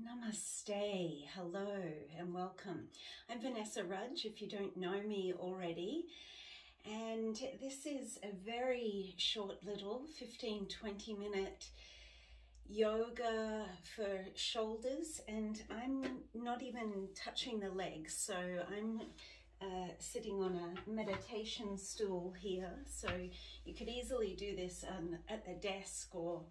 Namaste, hello and welcome. I'm Vanessa Rudge, if you don't know me already, and this is a very short little 15-20 minute yoga for shoulders, and I'm not even touching the legs, so I'm sitting on a meditation stool here, so you could easily do this at the desk or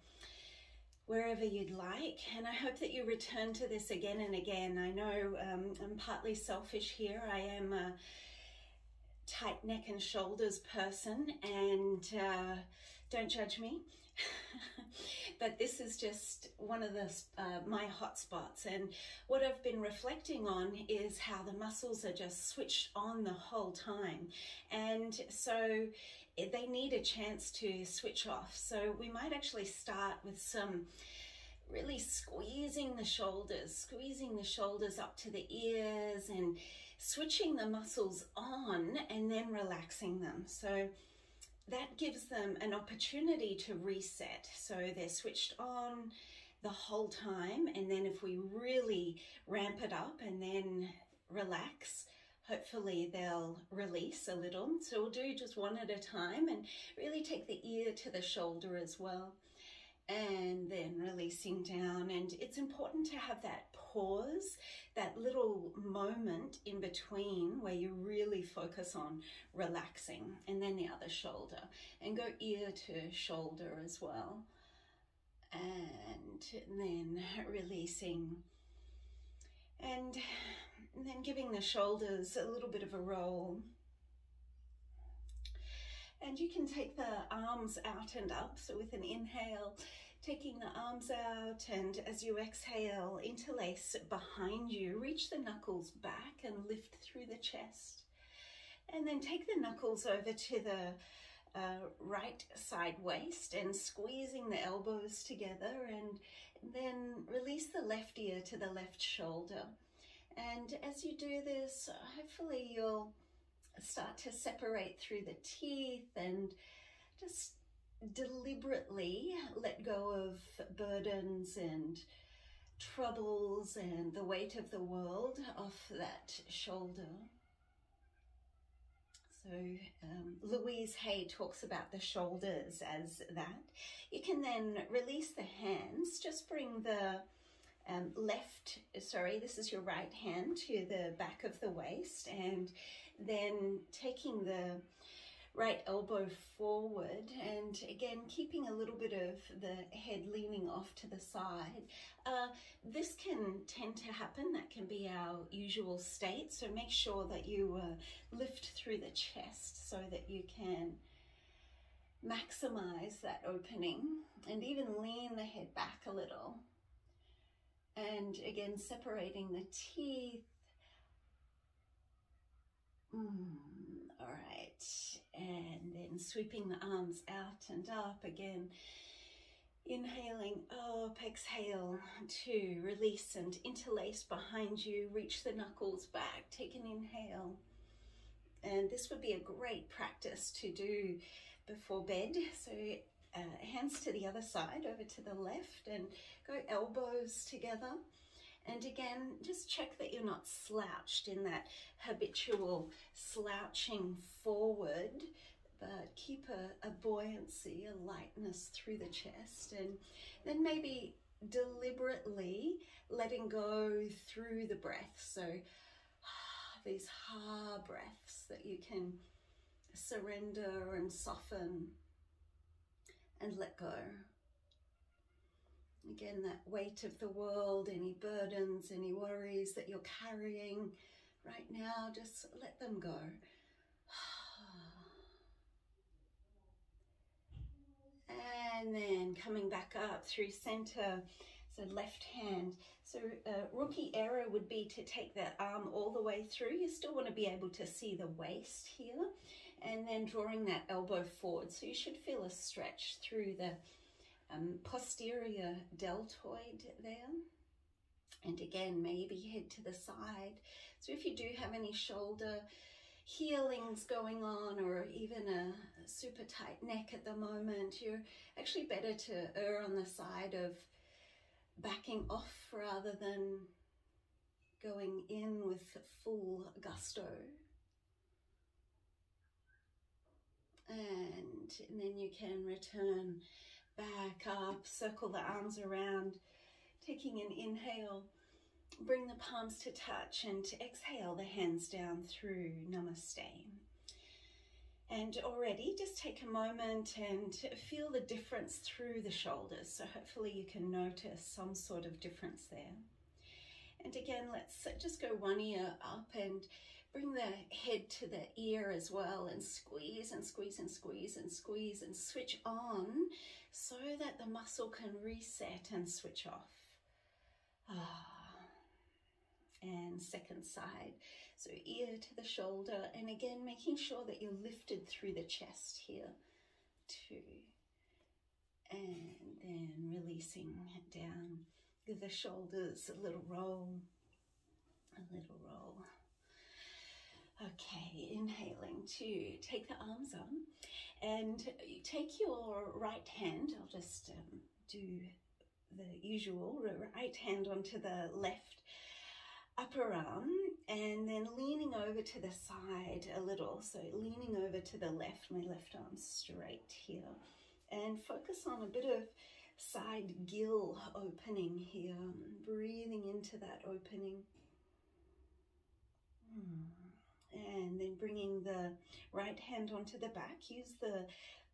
wherever you'd like, and I hope that you return to this again and again. I know I'm partly selfish here. I am a tight neck and shoulders person, and don't judge me. But this is just one of the my hot spots, and what I've been reflecting on is how the muscles are just switched on the whole time, and so they need a chance to switch off. So we might actually start with some really squeezing the shoulders up to the ears and switching the muscles on and then relaxing them. So that gives them an opportunity to reset. So they're switched on the whole time, and then if we really ramp it up and then relax, hopefully they'll release a little. So we'll do just one at a time and really take the ear to the shoulder as well, and then releasing down. And it's important to have that pause, that little moment in between where you really focus on relaxing, and then the other shoulder, and go ear to shoulder as well, and then releasing, and then giving the shoulders a little bit of a roll. And you can take the arms out and up. So with an inhale, taking the arms out, and as you exhale, interlace behind you, reach the knuckles back and lift through the chest. And then take the knuckles over to the right side waist and squeezing the elbows together, and then release the left ear to the left shoulder. And as you do this, hopefully you'll start to separate through the teeth and just deliberately let go of burdens and troubles and the weight of the world off that shoulder. So Louise Hay talks about the shoulders as that. You can then release the hands, just bring the this is your right hand to the back of the waist, and then taking the right elbow forward, and again keeping a little bit of the head leaning off to the side. This can tend to happen, that can be our usual state, so make sure that you lift through the chest so that you can maximize that opening, and even lean the head back a little. And again, separating the teeth. All right, and then sweeping the arms out and up again. Inhaling up, exhale to release and interlace behind you. Reach the knuckles back, take an inhale. And this would be a great practice to do before bed. So hands to the other side, over to the left, and go elbows together. And again, just check that you're not slouched in that habitual slouching forward, but keep a buoyancy, a lightness through the chest, and then maybe deliberately letting go through the breath. So these ha breaths that you can surrender and soften and let go. Again, that weight of the world, any burdens, any worries that you're carrying right now, just let them go. And then coming back up through center, so left hand. So rookie error would be to take that arm all the way through. You still want to be able to see the waist here, and then drawing that elbow forward. So you should feel a stretch through the posterior deltoid there. And again, maybe head to the side. So if you do have any shoulder healings going on, or even a super tight neck at the moment, you're actually better to err on the side of backing off rather than going in with full gusto. And then you can return back up, circle the arms around, taking an inhale, bring the palms to touch, and exhale the hands down through Namaste. And already just take a moment and feel the difference through the shoulders. So hopefully you can notice some sort of difference there. And again, let's just go one ear up and bring the head to the ear as well, and squeeze and squeeze and squeeze and squeeze and switch on so that the muscle can reset and switch off. And second side, so ear to the shoulder, and again making sure that you're lifted through the chest here, 2, and then releasing down. Give the shoulders a little roll, a little roll. Okay, inhaling 2, take the arms on, and you take your right hand, I'll just do the usual, right hand onto the left upper arm, and then leaning over to the side a little, so leaning over to the left, my left arm straight here, and focus on a bit of side gill opening here, breathing into that opening. And then bringing the right hand onto the back, use the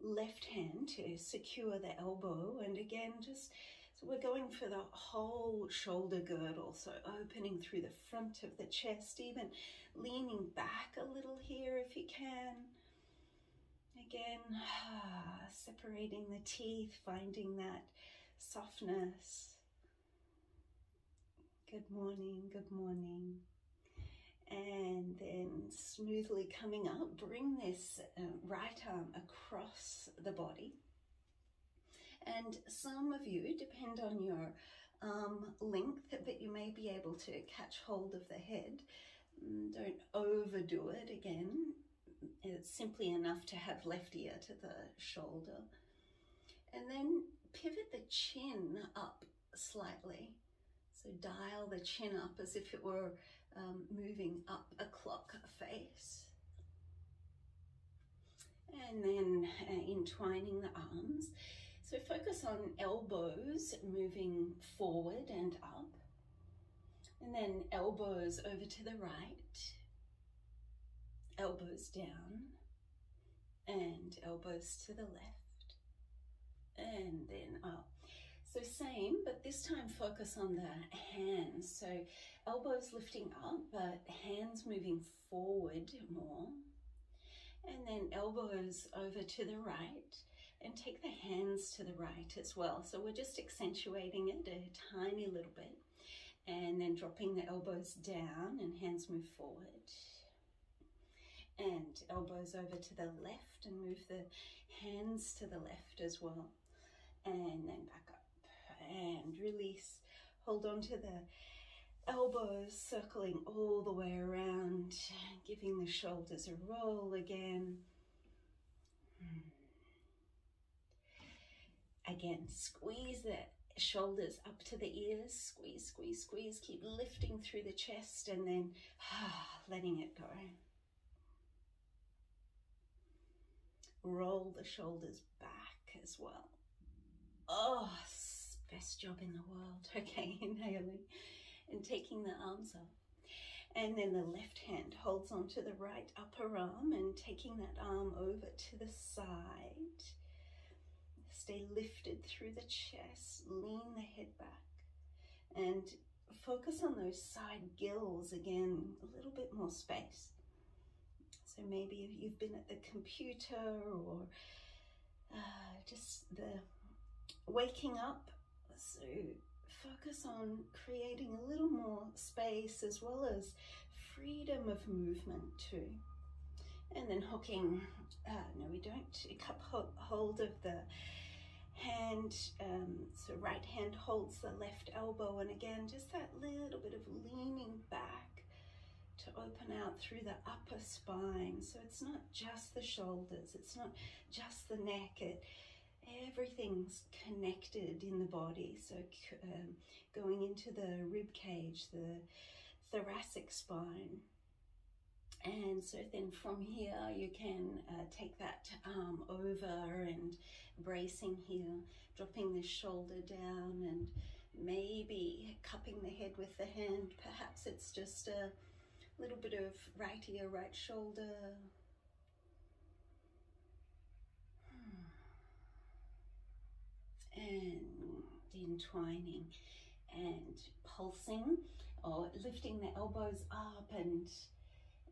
left hand to secure the elbow, and again just so we're going for the whole shoulder girdle, so opening through the front of the chest, even leaning back a little here if you can. Again, separating the teeth, finding that softness. Good morning, good morning. And then smoothly coming up, bring this right arm across the body. And some of you, depend on your arm length, but you may be able to catch hold of the head. Don't overdo it again. It's simply enough to have left ear to the shoulder. And then pivot the chin up slightly. So dial the chin up as if it were moving up a clock face. And then entwining the arms. So focus on elbows moving forward and up. And then elbows over to the right. Elbows down. And elbows to the left. And then up. So same, but this time focus on the hands. So elbows lifting up, but hands moving forward more. And then elbows over to the right, and take the hands to the right as well. So we're just accentuating it a tiny little bit. And then dropping the elbows down and hands move forward. And elbows over to the left, and move the hands to the left as well. And then back up. And release, hold on to the elbows, circling all the way around, giving the shoulders a roll again. Again, squeeze the shoulders up to the ears, squeeze, squeeze, squeeze, keep lifting through the chest, and then letting it go. Roll the shoulders back as well. Oh, best job in the world. Okay, inhaling and taking the arms up. And then the left hand holds onto the right upper arm and taking that arm over to the side. Stay lifted through the chest, lean the head back, and focus on those side gills again, a little bit more space. So maybe you've been at the computer or just the waking up. So focus on creating a little more space as well as freedom of movement too. And then hooking, no we don't, cup hold of the hand, so right hand holds the left elbow, and again just that little bit of leaning back to open out through the upper spine. So it's not just the shoulders, it's not just the neck, everything's connected in the body. So going into the rib cage, the thoracic spine. And so then from here you can take that arm over and bracing here, dropping the shoulder down and maybe cupping the head with the hand. Perhaps it's just a little bit of right ear, right shoulder. And entwining and pulsing, or lifting the elbows up and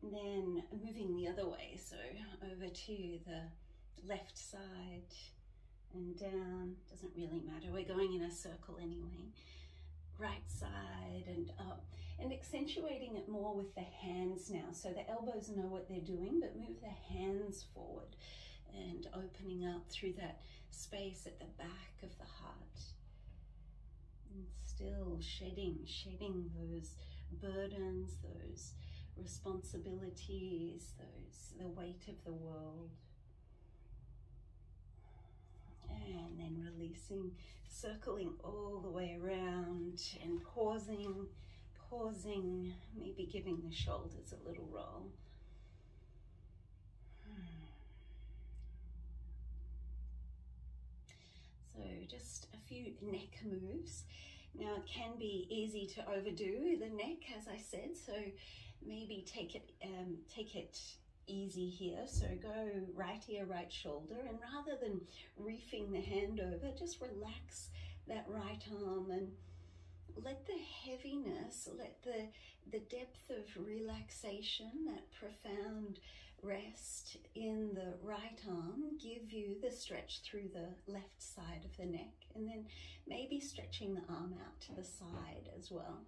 then moving the other way. So over to the left side and down, doesn't really matter. We're going in a circle anyway. Right side and up, and accentuating it more with the hands now. So the elbows know what they're doing, but move the hands forward and opening up through that space at the back of the heart. And still shedding those burdens, those responsibilities, the weight of the world. And then releasing, circling all the way around and pausing, maybe giving the shoulders a little roll. So just a few neck moves. Now it can be easy to overdo the neck, as I said, so maybe take it easy here. So go right ear, right shoulder, and rather than reefing the hand over, just relax that right arm and let the heaviness, let the depth of relaxation, that profound rest in the right arm give you the stretch through the left side of the neck, and then maybe stretching the arm out to the side as well.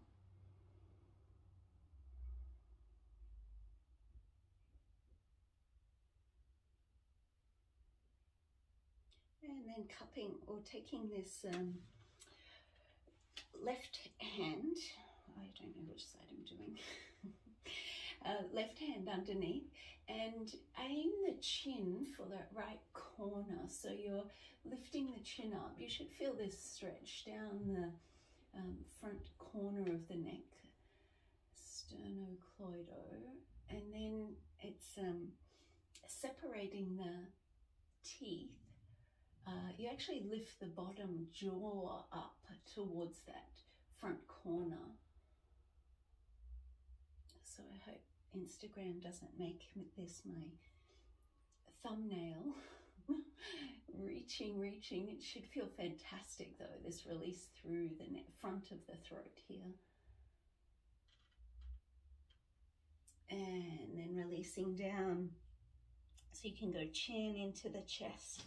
And then cupping or taking this left hand, I don't know which side I'm doing, left hand underneath, and aim the chin for that right corner. So you're lifting the chin up. You should feel this stretch down the front corner of the neck, sternocleido, and then it's separating the teeth. You actually lift the bottom jaw up towards that front corner. So I hope Instagram doesn't make this my thumbnail. reaching. It should feel fantastic though, this release through the front of the throat here. And then releasing down. So you can go chin into the chest.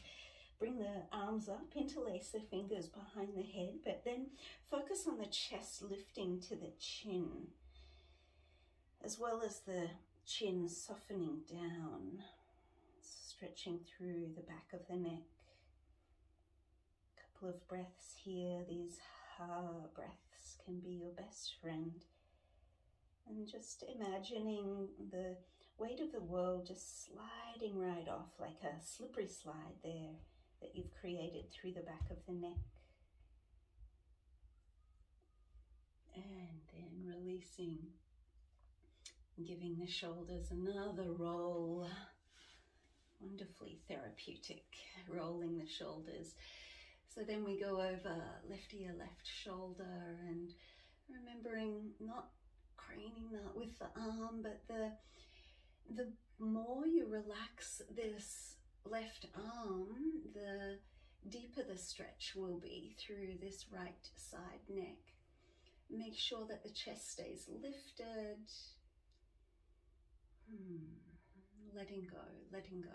Bring the arms up, interlace the fingers behind the head, but then focus on the chest lifting to the chin, as well as the chin softening down, stretching through the back of the neck. A couple of breaths here. These ha breaths can be your best friend. And just imagining the weight of the world just sliding right off like a slippery slide there that you've created through the back of the neck. And then releasing, giving the shoulders another roll. Wonderfully therapeutic, rolling the shoulders. So then we go over left ear, left shoulder, and remembering not craning that with the arm, but the more you relax this left arm, the deeper the stretch will be through this right side neck. Make sure that the chest stays lifted. Letting go.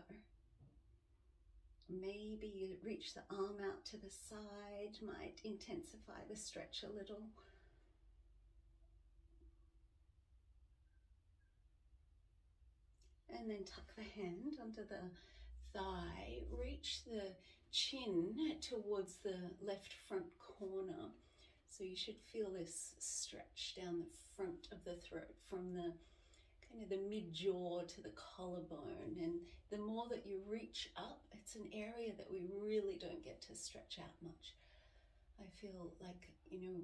Maybe you reach the arm out to the side, might intensify the stretch a little. And then tuck the hand under the thigh, reach the chin towards the left front corner. So you should feel this stretch down the front of the throat from the kind of the mid-jaw to the collarbone. And the more that you reach up, it's an area that we really don't get to stretch out much. I feel like, you know,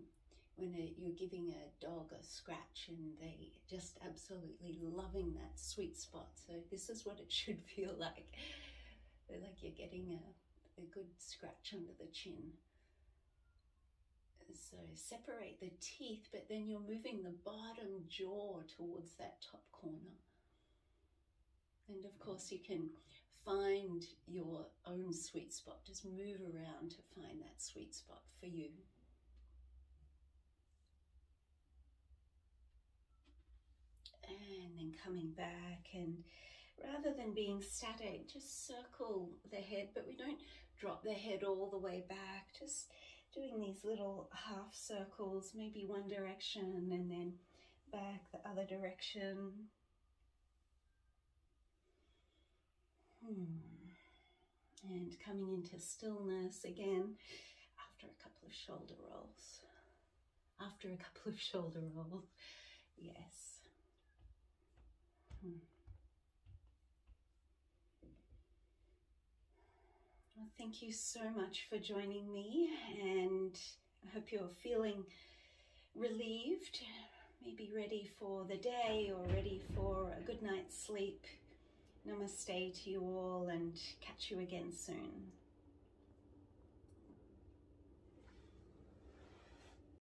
when you're giving a dog a scratch and they just absolutely loving that sweet spot. So this is what it should feel like. Like you're getting a good scratch under the chin. So separate the teeth, but then you're moving the bottom jaw towards that top corner. And of course you can find your own sweet spot. Just move around to find that sweet spot for you. And then coming back, and rather than being static, just circle the head, but we don't drop the head all the way back. Just doing these little half circles, maybe one direction and then back the other direction. And coming into stillness again after a couple of shoulder rolls. After a couple of shoulder rolls, yes. Well, thank you so much for joining me, and I hope you're feeling relieved, maybe ready for the day or ready for a good night's sleep. Namaste to you all, and catch you again soon.